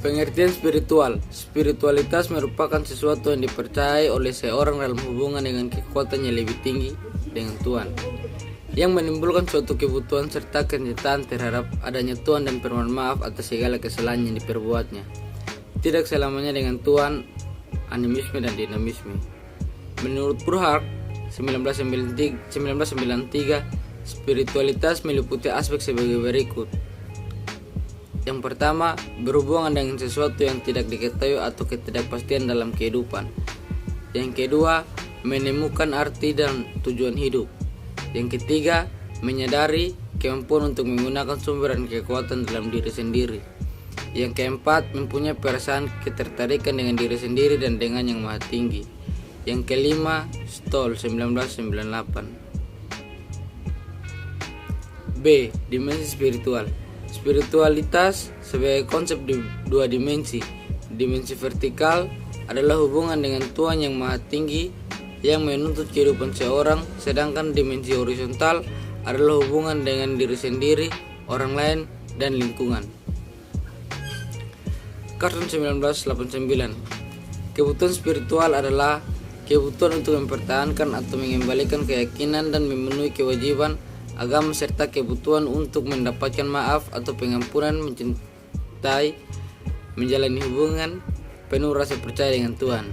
Pengertian spiritual. Spiritualitas merupakan sesuatu yang dipercayai oleh seorang dalam hubungan dengan kekuatan yang lebih tinggi dengan Tuhan, yang menimbulkan suatu kebutuhan serta kenyataan terhadap adanya Tuhan dan permohonan maaf atas segala kesalahan yang diperbuatnya. Tidak selamanya dengan Tuhan, animisme dan dinamisme. Menurut Burkhardt 1993, spiritualitas meliputi aspek sebagai berikut. Yang pertama, berhubungan dengan sesuatu yang tidak diketahui atau ketidakpastian dalam kehidupan. Yang kedua, menemukan arti dan tujuan hidup. Yang ketiga, menyadari kemampuan untuk menggunakan sumber dan kekuatan dalam diri sendiri. Yang keempat, mempunyai perasaan ketertarikan dengan diri sendiri dan dengan yang maha tinggi. Yang kelima, Stoll 1998. B. Dimensi spiritual. Spiritualitas sebagai konsep di dua dimensi. Dimensi vertikal adalah hubungan dengan Tuhan yang maha tinggi yang menuntut kehidupan seorang, sedangkan dimensi horizontal adalah hubungan dengan diri sendiri, orang lain, dan lingkungan. Carson 1989. Kebutuhan spiritual adalah kebutuhan untuk mempertahankan atau mengembalikan keyakinan dan memenuhi kewajiban agama serta kebutuhan untuk mendapatkan maaf atau pengampunan, mencintai, menjalani hubungan penuh rasa percaya dengan Tuhan.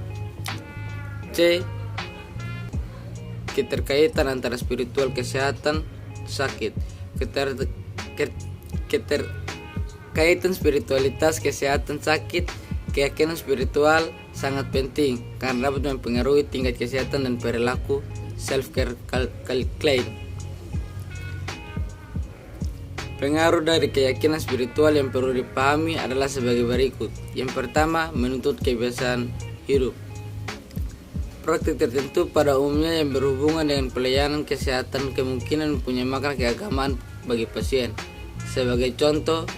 C. Keterkaitan antara spiritual kesehatan sakit. Keterkaitan spiritualitas kesehatan sakit. Keyakinan spiritual sangat penting karena dapat mempengaruhi tingkat kesehatan dan perilaku self-care claim. Pengaruh dari keyakinan spiritual yang perlu dipahami adalah sebagai berikut. Yang pertama, menuntut kebiasaan hidup. Praktik tertentu pada umumnya yang berhubungan dengan pelayanan kesehatan kemungkinan mempunyai makna keagamaan bagi pasien. Sebagai contoh,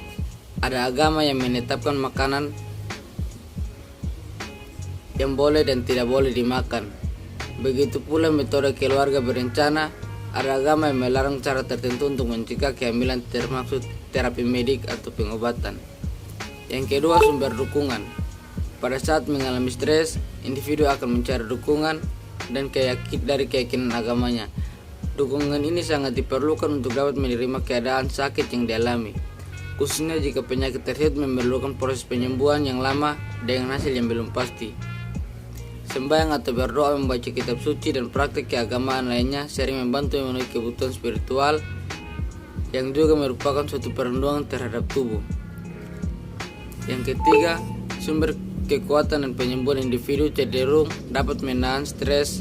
ada agama yang menetapkan makanan yang boleh dan tidak boleh dimakan. Begitu pula metode keluarga berencana. Ada agama yang melarang cara tertentu untuk mencegah kehamilan termasuk terapi medik atau pengobatan. Yang kedua, sumber dukungan. Pada saat mengalami stres, individu akan mencari dukungan dan dari keyakinan agamanya. Dukungan ini sangat diperlukan untuk dapat menerima keadaan sakit yang dialami, khususnya jika penyakit tersebut memerlukan proses penyembuhan yang lama dengan hasil yang belum pasti. Sembahyang atau berdoa, membaca kitab suci, dan praktik keagamaan lainnya sering membantu memenuhi kebutuhan spiritual yang juga merupakan suatu perlindungan terhadap tubuh. Yang ketiga, sumber kekuatan dan penyembuhan individu cenderung dapat menahan stres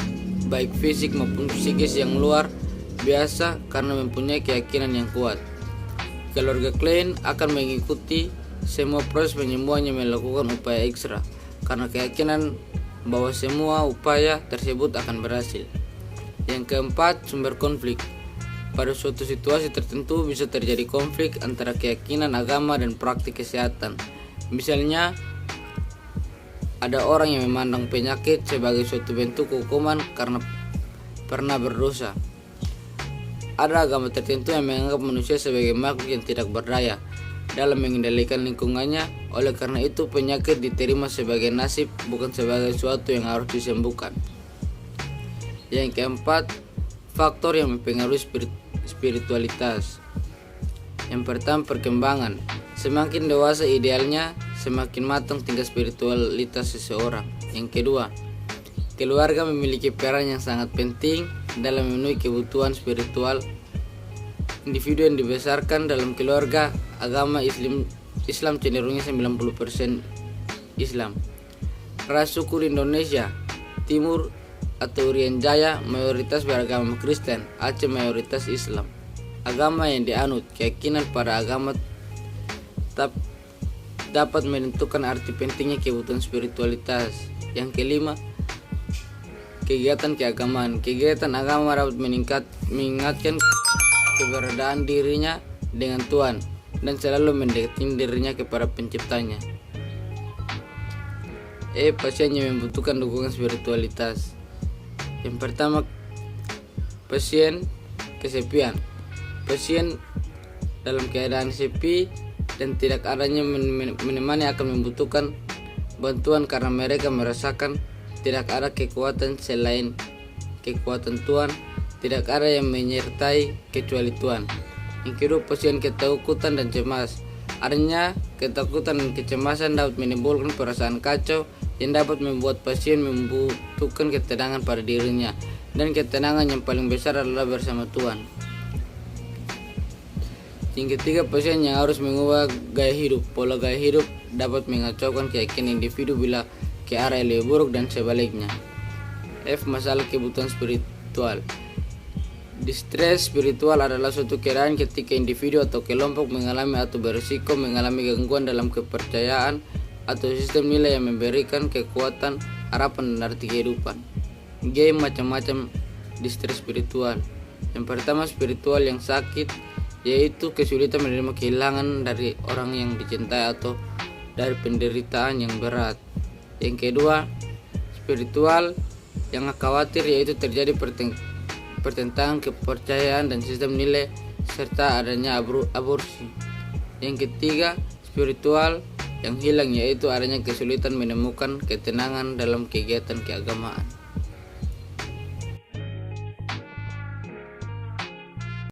baik fisik maupun psikis yang luar biasa karena mempunyai keyakinan yang kuat. Keluarga Klein akan mengikuti semua proses penyembuhan yang melakukan upaya ekstra karena keyakinan bahwa semua upaya tersebut akan berhasil. Yang keempat, sumber konflik. Pada suatu situasi tertentu bisa terjadi konflik antara keyakinan agama dan praktik kesehatan. Misalnya, ada orang yang memandang penyakit sebagai suatu bentuk hukuman karena pernah berdosa. Ada agama tertentu yang menganggap manusia sebagai makhluk yang tidak berdaya dalam mengendalikan lingkungannya. Oleh karena itu, penyakit diterima sebagai nasib, bukan sebagai sesuatu yang harus disembuhkan. Yang keempat, faktor yang mempengaruhi spiritualitas. Yang pertama, perkembangan. Semakin dewasa idealnya, semakin matang tingkat spiritualitas seseorang. Yang kedua, keluarga memiliki peran yang sangat penting dalam memenuhi kebutuhan spiritual. Individu yang dibesarkan dalam keluarga agama Islam cenderungnya 90% Islam. Ras suku di Indonesia Timur atau Irian Jaya mayoritas beragama Kristen, Aceh mayoritas Islam. Agama yang dianut, keyakinan pada agama dapat menentukan arti pentingnya kebutuhan spiritualitas. Yang kelima, kegiatan keagamaan. Kegiatan agama dapat mengingatkan keberadaan dirinya dengan Tuhan dan selalu mendekatkan dirinya kepada penciptanya. Pasien yang membutuhkan dukungan spiritualitas. Yang pertama, pasien kesepian. Pasien dalam keadaan sepi dan tidak adanya menemani akan membutuhkan bantuan karena mereka merasakan tidak ada kekuatan selain kekuatan Tuhan, tidak ada yang menyertai kecuali Tuhan. Yang kedua, posisi ketakutan dan cemas. Artinya, ketakutan dan kecemasan dapat menimbulkan perasaan kacau yang dapat membuat pasien membutuhkan ketenangan pada dirinya, dan ketenangan yang paling besar adalah bersama Tuhan. Yang ketiga, pasien yang harus mengubah gaya hidup. Pola gaya hidup dapat mengacaukan keyakinan individu bila ke arah yang lebih buruk dan sebaliknya. F. Masalah kebutuhan spiritual. Distres spiritual adalah suatu keadaan ketika individu atau kelompok mengalami atau berisiko mengalami gangguan dalam kepercayaan atau sistem nilai yang memberikan kekuatan, harapan, dan arti kehidupan. G. Macam-macam distres spiritual. Yang pertama, spiritual yang sakit, yaitu kesulitan menerima kehilangan dari orang yang dicintai atau dari penderitaan yang berat. Yang kedua, spiritual yang khawatir, yaitu terjadi pertentangan kepercayaan dan sistem nilai serta adanya aborsi. Yang ketiga, spiritual yang hilang, yaitu adanya kesulitan menemukan ketenangan dalam kegiatan keagamaan.